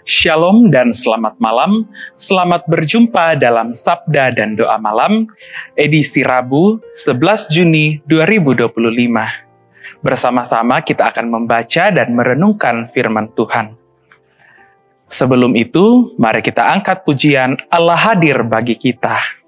Shalom dan selamat malam. Selamat berjumpa dalam Sabda dan Doa Malam, edisi Rabu 11 Juni 2025. Bersama-sama kita akan membaca dan merenungkan firman Tuhan. Sebelum itu, mari kita angkat pujian Allah hadir bagi kita.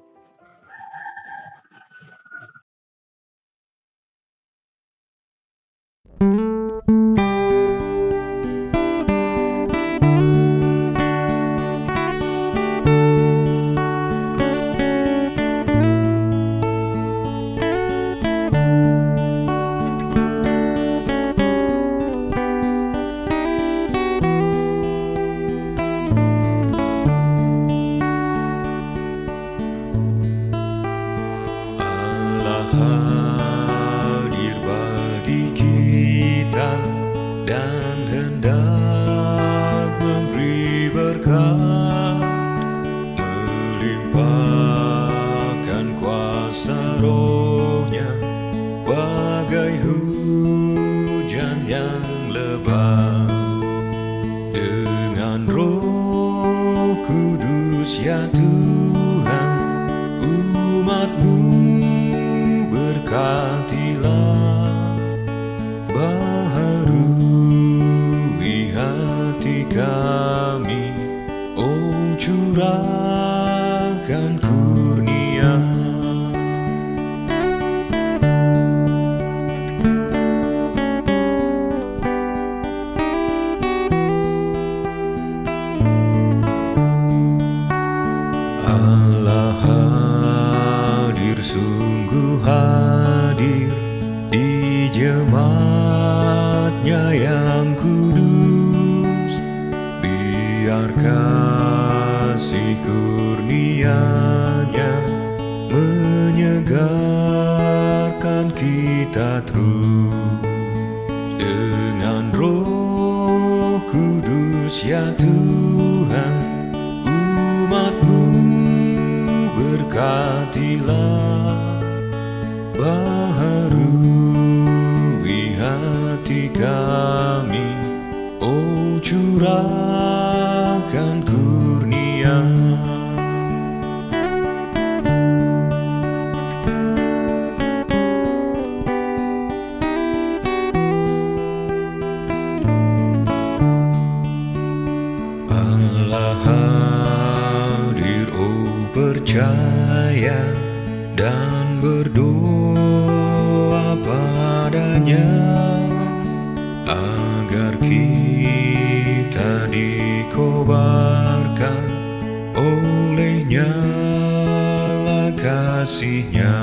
Percaya dan berdoa padanya agar kita dikobarkan oleh nyala kasih-Nya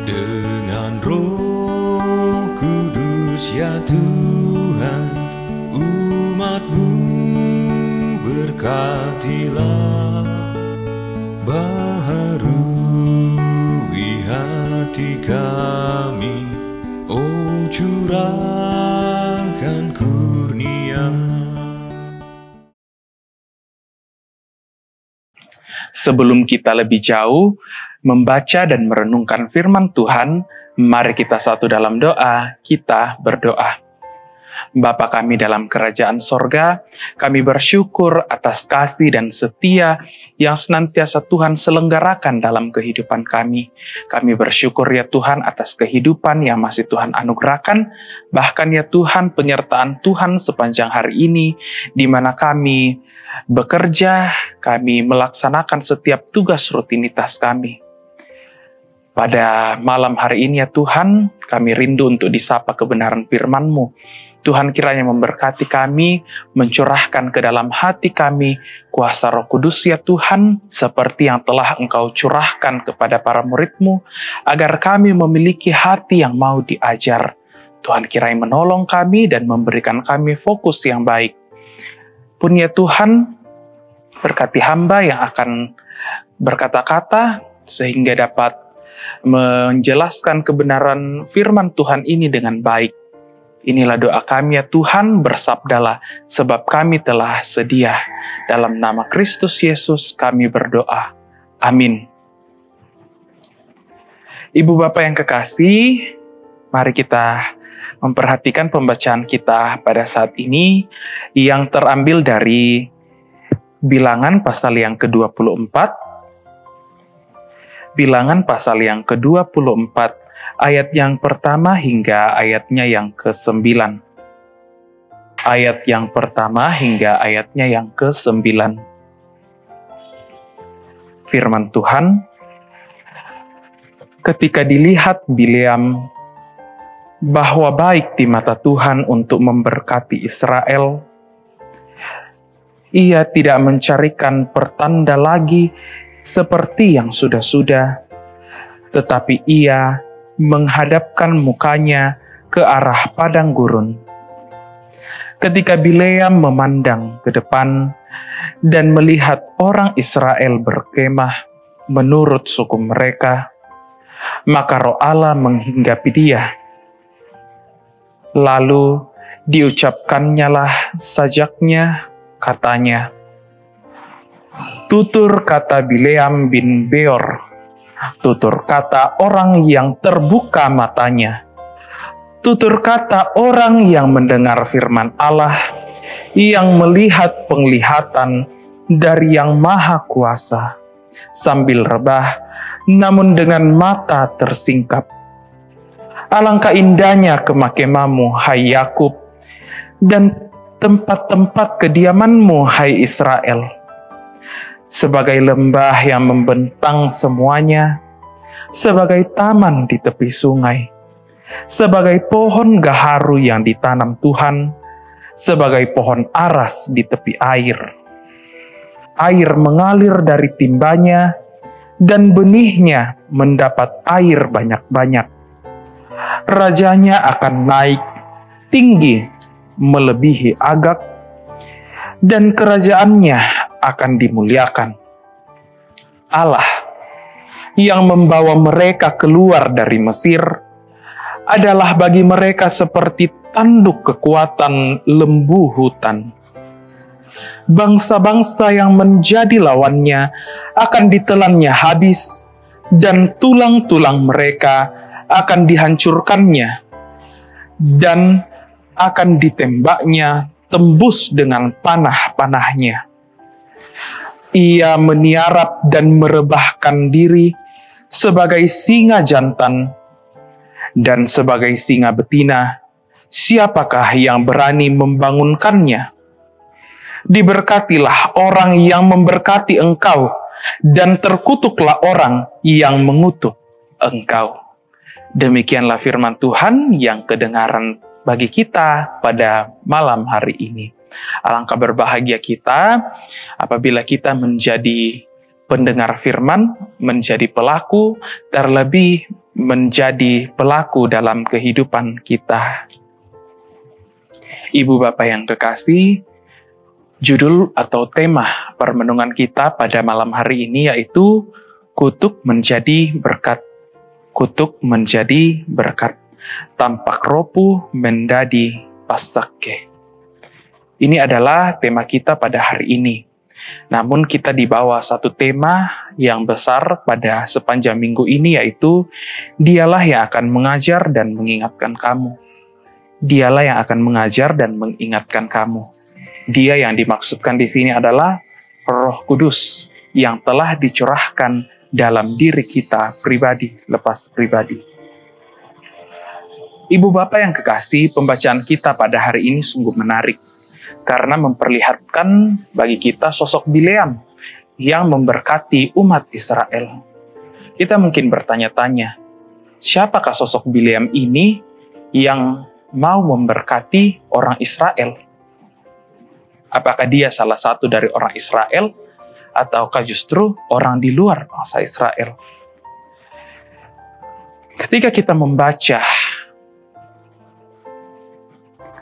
dengan Roh Kudus ya Tuhan, umat-Mu berkatilah. Baharui hati kami, oh curahkan kurnia. Sebelum kita lebih jauh membaca dan merenungkan firman Tuhan, mari kita satu dalam doa, kita berdoa. Bapa kami dalam kerajaan sorga, kami bersyukur atas kasih dan setia yang senantiasa Tuhan selenggarakan dalam kehidupan kami. Kami bersyukur ya Tuhan atas kehidupan yang masih Tuhan anugerahkan, bahkan ya Tuhan penyertaan Tuhan sepanjang hari ini, di mana kami bekerja, kami melaksanakan setiap tugas rutinitas kami. Pada malam hari ini ya Tuhan, kami rindu untuk disapa kebenaran firman-Mu. Tuhan kiranya memberkati kami, mencurahkan ke dalam hati kami kuasa Roh Kudus ya Tuhan, seperti yang telah Engkau curahkan kepada para murid-Mu, agar kami memiliki hati yang mau diajar. Tuhan kiranya menolong kami dan memberikan kami fokus yang baik. Pun ya Tuhan, berkati hamba yang akan berkata-kata, sehingga dapat menjelaskan kebenaran firman Tuhan ini dengan baik. Inilah doa kami ya Tuhan, bersabdalah sebab kami telah sedia. Dalam nama Kristus Yesus kami berdoa. Amin. Ibu Bapak yang kekasih, mari kita memperhatikan pembacaan kita pada saat ini yang terambil dari Bilangan pasal yang ke-24. Bilangan pasal yang ke-24 ayat yang pertama hingga ayatnya yang ke-9. Ayat yang pertama hingga ayatnya yang ke-9. Firman Tuhan, ketika dilihat Bileam bahwa baik di mata Tuhan untuk memberkati Israel, ia tidak mencarikan pertanda lagi seperti yang sudah-sudah, tetapi ia menghadapkan mukanya ke arah padang gurun. Ketika Bileam memandang ke depan dan melihat orang Israel berkemah menurut suku mereka, maka Roh Allah menghinggapi dia. Lalu diucapkannyalah sajaknya, katanya, tutur kata Bileam bin Beor, tutur kata orang yang terbuka matanya, tutur kata orang yang mendengar firman Allah, yang melihat penglihatan dari Yang Maha Kuasa, sambil rebah, namun dengan mata tersingkap. Alangkah indahnya kemah-kemahmu, hai Yakub, dan tempat-tempat kediamanmu, hai Israel. Sebagai lembah yang membentang semuanya, sebagai taman di tepi sungai, sebagai pohon gaharu yang ditanam Tuhan, sebagai pohon aras di tepi air. Air mengalir dari timbanya, dan benihnya mendapat air banyak-banyak. Rajanya akan naik tinggi melebihi Agag, dan kerajaannya akan dimuliakan. Allah yang membawa mereka keluar dari Mesir adalah bagi mereka seperti tanduk kekuatan lembu hutan. Bangsa-bangsa yang menjadi lawannya akan ditelannya habis, dan tulang-tulang mereka akan dihancurkannya, dan akan ditembaknya tembus dengan panah-panahnya. Ia meniarap dan merebahkan diri sebagai singa jantan, dan sebagai singa betina, siapakah yang berani membangunkannya? Diberkatilah orang yang memberkati engkau, dan terkutuklah orang yang mengutuk engkau. Demikianlah firman Tuhan yang kedengaran bagi kita pada malam hari ini. Alangkah berbahagia kita apabila kita menjadi pendengar firman, menjadi pelaku, terlebih menjadi pelaku dalam kehidupan kita. Ibu Bapak yang kekasih, judul atau tema permenungan kita pada malam hari ini yaitu kutuk menjadi berkat. Kutuk menjadi berkat. Tampak ropu mendadi pasake. Ini adalah tema kita pada hari ini. Namun kita dibawa satu tema yang besar pada sepanjang minggu ini, yaitu Dialah yang akan mengajar dan mengingatkan kamu. Dialah yang akan mengajar dan mengingatkan kamu. Dia yang dimaksudkan di sini adalah Roh Kudus yang telah dicurahkan dalam diri kita pribadi lepas pribadi. Ibu Bapak yang kekasih, pembacaan kita pada hari ini sungguh menarik karena memperlihatkan bagi kita sosok Bileam yang memberkati umat Israel. Kita mungkin bertanya-tanya, siapakah sosok Bileam ini yang mau memberkati orang Israel? Apakah dia salah satu dari orang Israel, ataukah justru orang di luar bangsa Israel? Ketika kita membaca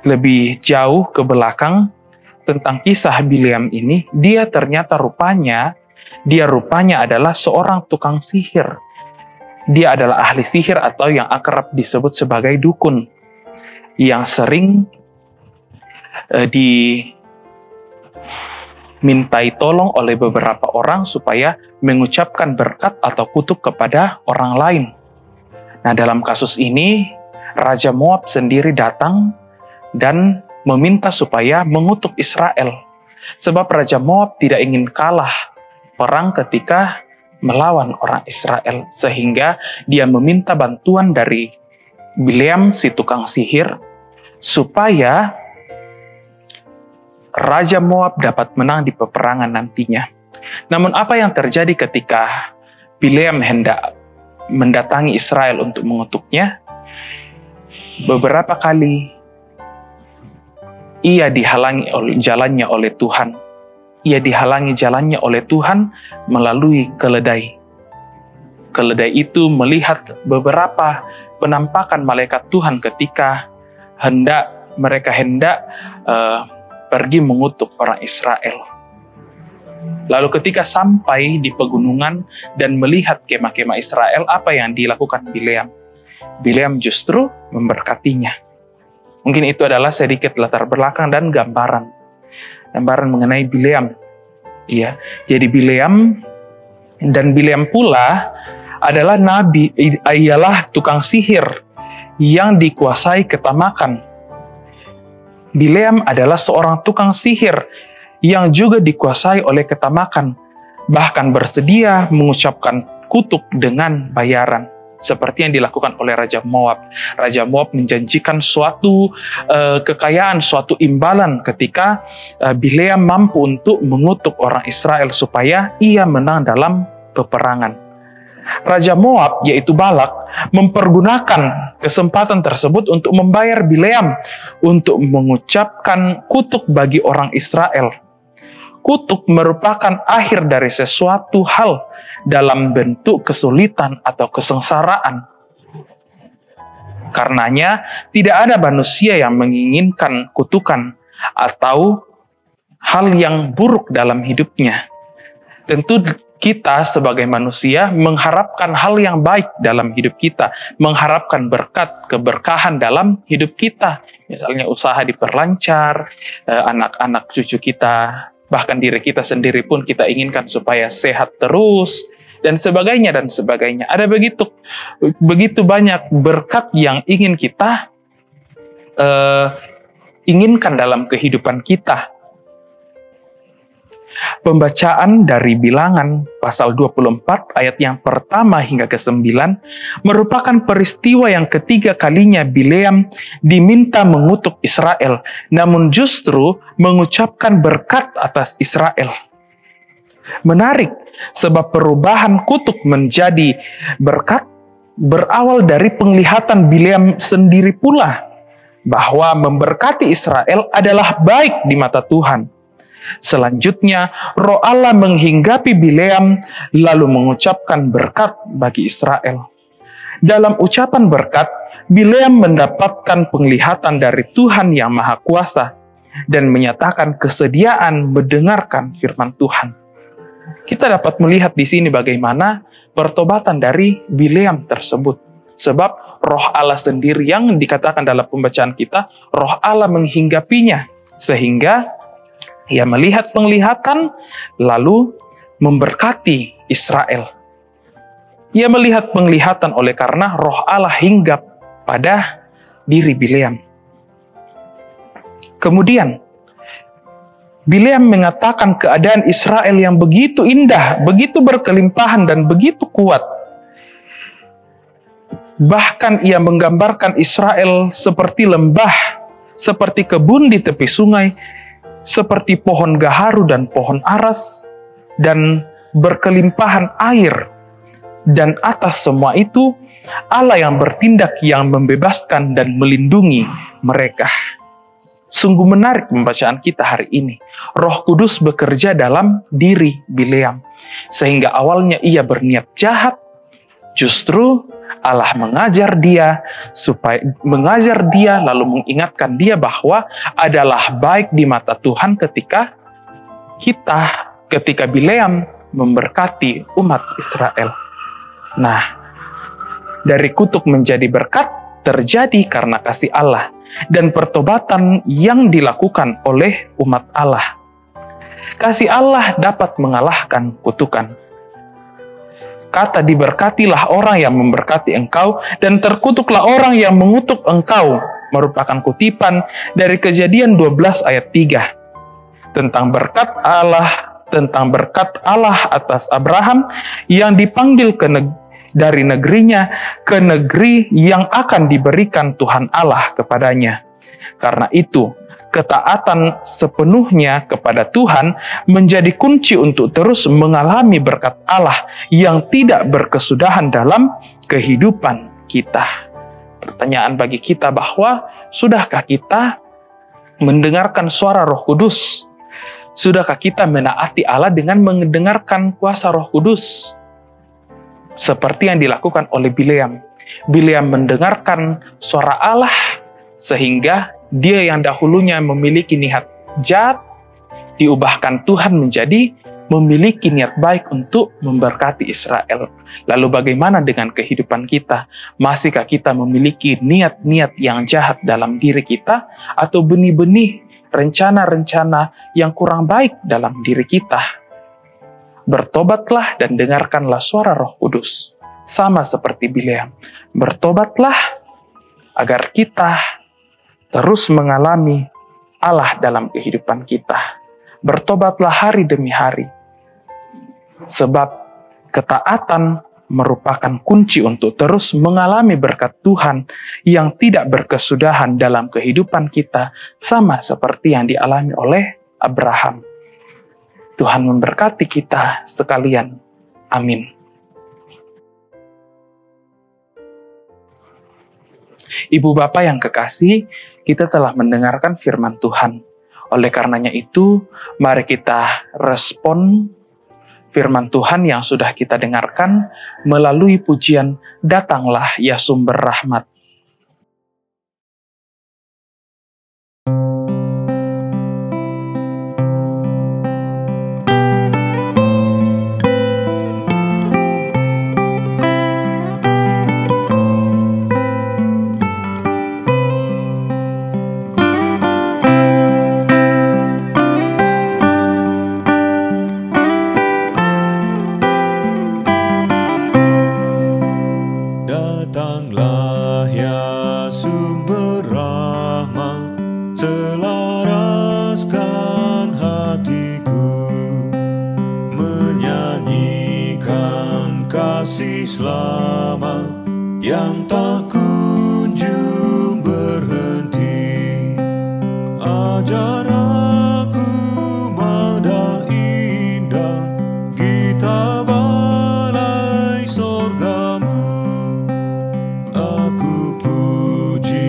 lebih jauh ke belakang tentang kisah Bileam ini, dia rupanya adalah seorang tukang sihir. Dia adalah ahli sihir atau yang akrab disebut sebagai dukun, yang sering dimintai tolong oleh beberapa orang supaya mengucapkan berkat atau kutuk kepada orang lain. Nah, dalam kasus ini Raja Moab sendiri datang dan meminta supaya mengutuk Israel. Sebab Raja Moab tidak ingin kalah perang ketika melawan orang Israel. Sehingga dia meminta bantuan dari Bileam si tukang sihir supaya Raja Moab dapat menang di peperangan nantinya. Namun apa yang terjadi ketika Bileam hendak mendatangi Israel untuk mengutuknya? Beberapa kali ia dihalangi jalannya oleh Tuhan. Ia dihalangi jalannya oleh Tuhan melalui keledai. Keledai itu melihat beberapa penampakan malaikat Tuhan ketika mereka hendak pergi mengutuk orang Israel. Lalu ketika sampai di pegunungan dan melihat kemah-kemah Israel, apa yang dilakukan Bileam? Bileam justru memberkatinya. Mungkin itu adalah sedikit latar belakang dan gambaran mengenai Bileam. Iya, jadi Bileam pula adalah nabi, ialah tukang sihir yang dikuasai ketamakan. Bileam adalah seorang tukang sihir yang juga dikuasai oleh ketamakan, bahkan bersedia mengucapkan kutuk dengan bayaran, seperti yang dilakukan oleh Raja Moab. Raja Moab menjanjikan suatu kekayaan, suatu imbalan ketika Bileam mampu untuk mengutuk orang Israel supaya ia menang dalam peperangan. Raja Moab, yaitu Balak, mempergunakan kesempatan tersebut untuk membayar Bileam untuk mengucapkan kutuk bagi orang Israel. Kutuk merupakan akhir dari sesuatu hal dalam bentuk kesulitan atau kesengsaraan. Karenanya, tidak ada manusia yang menginginkan kutukan atau hal yang buruk dalam hidupnya. Tentu kita sebagai manusia mengharapkan hal yang baik dalam hidup kita, mengharapkan berkat, keberkahan dalam hidup kita. Misalnya usaha diperlancar, anak-anak cucu kita, bahkan diri kita sendiri pun kita inginkan supaya sehat terus, dan sebagainya, dan sebagainya. Ada begitu banyak berkat yang ingin kita inginkan dalam kehidupan kita. Pembacaan dari Bilangan pasal 24 ayat yang pertama hingga ke-9 merupakan peristiwa yang ketiga kalinya Bileam diminta mengutuk Israel, namun justru mengucapkan berkat atas Israel. Menarik, sebab perubahan kutuk menjadi berkat berawal dari penglihatan Bileam sendiri pula, bahwa memberkati Israel adalah baik di mata Tuhan. Selanjutnya, Roh Allah menghinggapi Bileam lalu mengucapkan berkat bagi Israel. Dalam ucapan berkat, Bileam mendapatkan penglihatan dari Tuhan yang Maha Kuasa dan menyatakan kesediaan mendengarkan firman Tuhan. Kita dapat melihat di sini bagaimana pertobatan dari Bileam tersebut. Sebab Roh Allah sendiri yang dikatakan dalam pembacaan kita, Roh Allah menghinggapinya sehingga ia melihat penglihatan, lalu memberkati Israel. Ia melihat penglihatan oleh karena Roh Allah hinggap pada diri Bileam. Kemudian, Bileam mengatakan keadaan Israel yang begitu indah, begitu berkelimpahan, dan begitu kuat. Bahkan ia menggambarkan Israel seperti lembah, seperti kebun di tepi sungai, seperti pohon gaharu dan pohon aras, dan berkelimpahan air. Dan atas semua itu, Allah yang bertindak, yang membebaskan dan melindungi mereka. Sungguh menarik pembacaan kita hari ini. Roh Kudus bekerja dalam diri Bileam, sehingga awalnya ia berniat jahat, justru Allah mengajar dia lalu mengingatkan dia bahwa adalah baik di mata Tuhan ketika Bileam memberkati umat Israel. Nah, dari kutuk menjadi berkat terjadi karena kasih Allah dan pertobatan yang dilakukan oleh umat Allah. Kasih Allah dapat mengalahkan kutukan. kata diberkatilah orang yang memberkati engkau, dan terkutuklah orang yang mengutuk engkau, merupakan kutipan dari Kejadian 12 ayat 3. Tentang berkat Allah atas Abraham yang dipanggil dari negerinya ke negeri yang akan diberikan Tuhan Allah kepadanya. Karena itu, ketaatan sepenuhnya kepada Tuhan menjadi kunci untuk terus mengalami berkat Allah yang tidak berkesudahan dalam kehidupan kita. Pertanyaan bagi kita bahwa, sudahkah kita mendengarkan suara Roh Kudus? Sudahkah kita menaati Allah dengan mendengarkan kuasa Roh Kudus? Seperti yang dilakukan oleh Bileam. Bileam mendengarkan suara Allah sehingga dia yang dahulunya memiliki niat jahat, diubahkan Tuhan menjadi memiliki niat baik untuk memberkati Israel. Lalu bagaimana dengan kehidupan kita? Masihkah kita memiliki niat-niat yang jahat dalam diri kita? Atau benih-benih, rencana-rencana yang kurang baik dalam diri kita? Bertobatlah dan dengarkanlah suara Roh Kudus. Sama seperti Bileam. Bertobatlah agar kita terus mengalami Allah dalam kehidupan kita. Bertobatlah hari demi hari. Sebab ketaatan merupakan kunci untuk terus mengalami berkat Tuhan yang tidak berkesudahan dalam kehidupan kita, sama seperti yang dialami oleh Abraham. Tuhan memberkati kita sekalian. Amin. Ibu Bapa yang kekasih, kita telah mendengarkan firman Tuhan. Oleh karenanya itu, mari kita respon firman Tuhan yang sudah kita dengarkan melalui pujian "Datanglah ya Sumber Rahmat". Datanglah ya sumber rahmat, selaraskan hatiku, menyanyikan kasih selamat yang tak kunjung berhenti. Ajar aku mada indah, kita balai sorgamu. Aku puji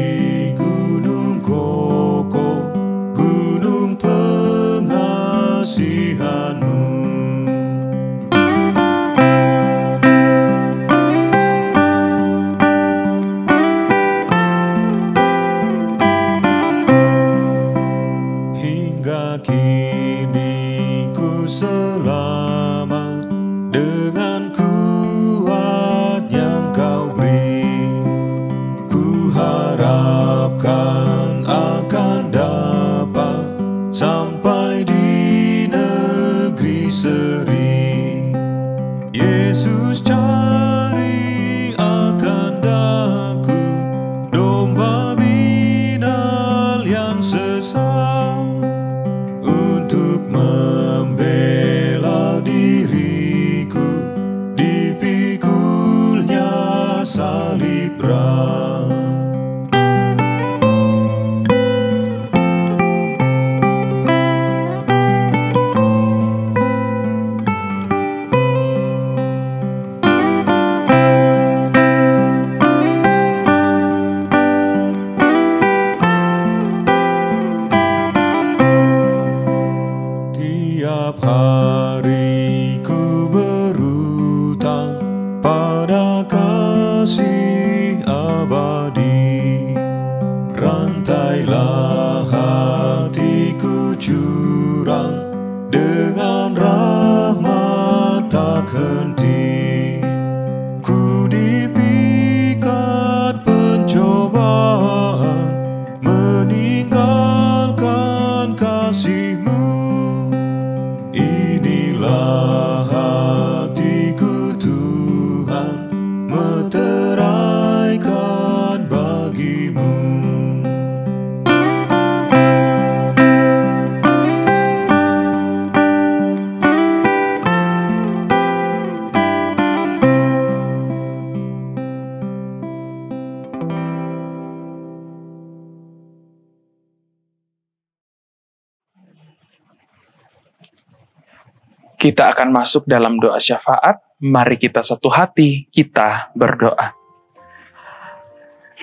Kita akan masuk dalam doa syafaat. Mari kita satu hati, kita berdoa.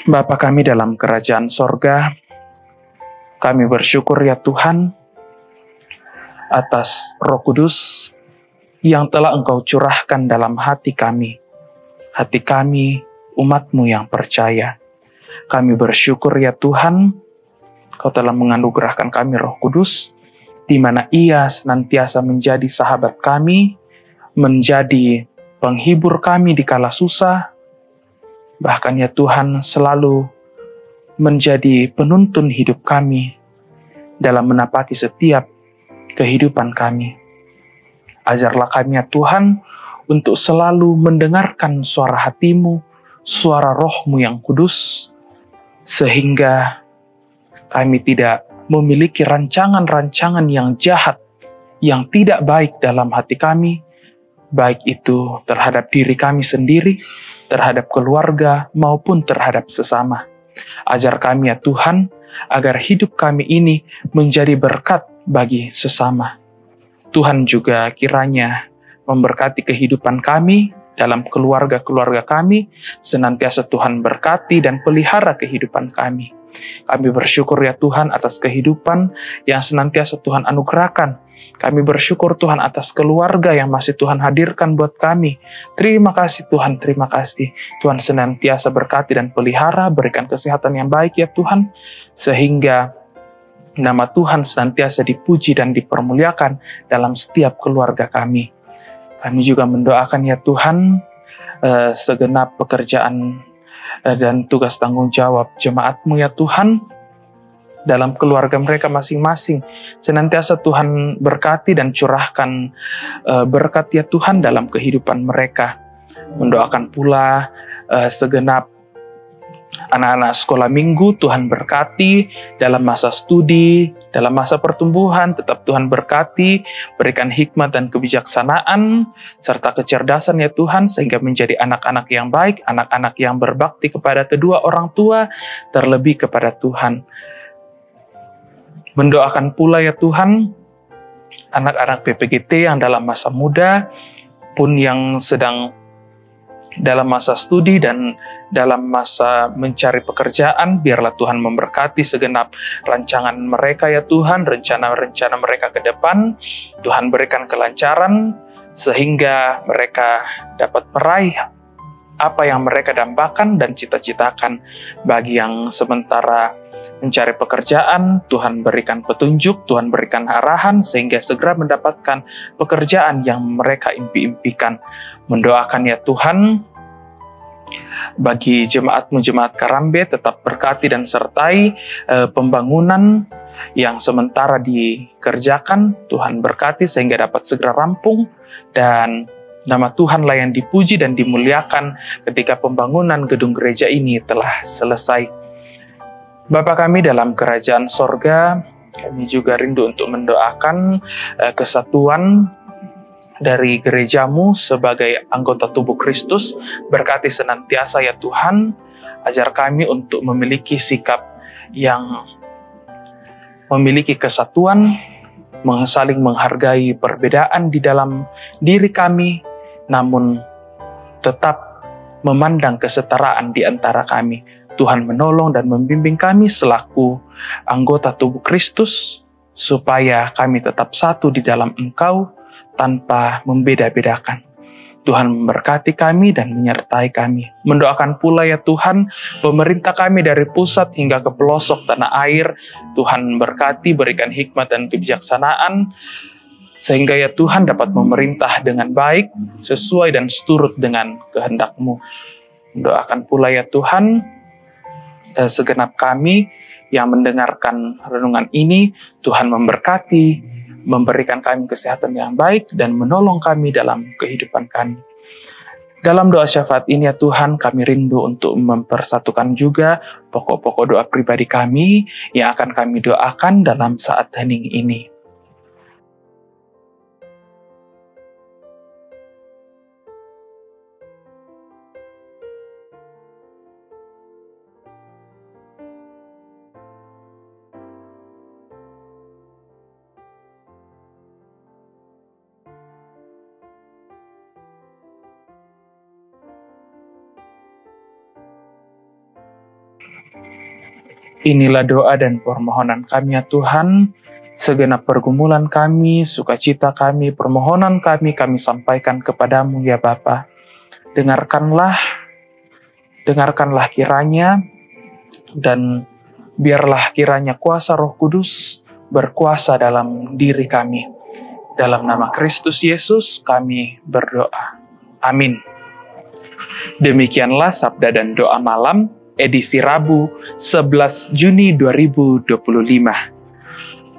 Bapa kami dalam kerajaan sorga, kami bersyukur ya Tuhan atas Roh Kudus yang telah Engkau curahkan dalam hati kami umat-Mu yang percaya. Kami bersyukur ya Tuhan, Kau telah menganugerahkan kami Roh Kudus, di mana Ia senantiasa menjadi sahabat kami, menjadi penghibur kami di kala susah, bahkan ya Tuhan selalu menjadi penuntun hidup kami dalam menapaki setiap kehidupan kami. Ajarlah kami ya Tuhan untuk selalu mendengarkan suara hati-Mu, suara Roh-Mu yang kudus, sehingga kami tidak memiliki rancangan-rancangan yang jahat, yang tidak baik dalam hati kami, baik itu terhadap diri kami sendiri, terhadap keluarga, maupun terhadap sesama. Ajar kami ya Tuhan, agar hidup kami ini menjadi berkat bagi sesama. Tuhan juga kiranya memberkati kehidupan kami, dalam keluarga-keluarga kami, senantiasa Tuhan berkati dan pelihara kehidupan kami. Kami bersyukur ya Tuhan atas kehidupan yang senantiasa Tuhan anugerahkan. Kami bersyukur Tuhan atas keluarga yang masih Tuhan hadirkan buat kami. Terima kasih Tuhan, terima kasih. Tuhan senantiasa berkati dan pelihara, berikan kesehatan yang baik ya Tuhan, sehingga nama Tuhan senantiasa dipuji dan dipermuliakan dalam setiap keluarga kami. Kami juga mendoakan ya Tuhan, segenap pekerjaan dan tugas tanggung jawab jemaat-Mu ya Tuhan, dalam keluarga mereka masing-masing. Senantiasa Tuhan berkati dan curahkan berkat ya Tuhan dalam kehidupan mereka. Mendoakan pula segenap anak-anak sekolah minggu, Tuhan berkati dalam masa studi, dalam masa pertumbuhan, tetap Tuhan berkati, berikan hikmat dan kebijaksanaan, serta kecerdasan ya Tuhan, sehingga menjadi anak-anak yang baik, anak-anak yang berbakti kepada kedua orang tua, terlebih kepada Tuhan. Mendoakan pula ya Tuhan, anak-anak PPGT yang dalam masa muda, pun yang sedang dalam masa studi dan dalam masa mencari pekerjaan, biarlah Tuhan memberkati segenap rancangan mereka ya Tuhan, rencana-rencana mereka ke depan. Tuhan berikan kelancaran sehingga mereka dapat meraih apa yang mereka dambakan dan cita-citakan. Bagi yang sementara mencari pekerjaan, Tuhan berikan petunjuk, Tuhan berikan arahan sehingga segera mendapatkan pekerjaan yang mereka impi-impikan. Mendoakan ya Tuhan, bagi jemaat-Mu, jemaat Karambe, tetap berkati dan sertai pembangunan yang sementara dikerjakan. Tuhan berkati sehingga dapat segera rampung, dan nama Tuhanlah yang dipuji dan dimuliakan ketika pembangunan gedung gereja ini telah selesai. Bapa kami dalam kerajaan sorga, kami juga rindu untuk mendoakan kesatuan dari gereja-Mu sebagai anggota tubuh Kristus. Berkati senantiasa ya Tuhan, ajar kami untuk memiliki sikap yang memiliki kesatuan, saling menghargai perbedaan di dalam diri kami, namun tetap memandang kesetaraan di antara kami. Tuhan menolong dan membimbing kami selaku anggota tubuh Kristus, supaya kami tetap satu di dalam Engkau, tanpa membeda-bedakan. Tuhan memberkati kami dan menyertai kami. Mendoakan pula ya Tuhan, pemerintah kami dari pusat hingga ke pelosok tanah air. Tuhan berkati, berikan hikmat dan kebijaksanaan, sehingga ya Tuhan dapat memerintah dengan baik, sesuai dan seturut dengan kehendak-Mu. Mendoakan pula ya Tuhan, segenap kami yang mendengarkan renungan ini, Tuhan memberkati, memberikan kami kesehatan yang baik, dan menolong kami dalam kehidupan kami. Dalam doa syafaat ini ya Tuhan, kami rindu untuk mempersatukan juga pokok-pokok doa pribadi kami yang akan kami doakan dalam saat hening ini. Inilah doa dan permohonan kami ya Tuhan. Segenap pergumulan kami, sukacita kami, permohonan kami sampaikan kepadamu ya Bapa. Dengarkanlah kiranya, dan biarlah kiranya kuasa Roh Kudus berkuasa dalam diri kami. Dalam nama Kristus Yesus kami berdoa. Amin. Demikianlah Sabda dan Doa Malam, edisi Rabu 11 Juni 2025.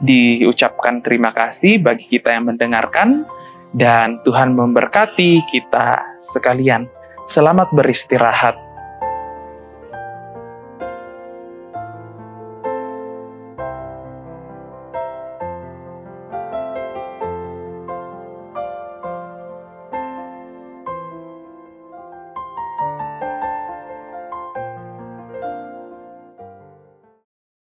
Diucapkan terima kasih bagi kita yang mendengarkan, dan Tuhan memberkati kita sekalian. Selamat beristirahat.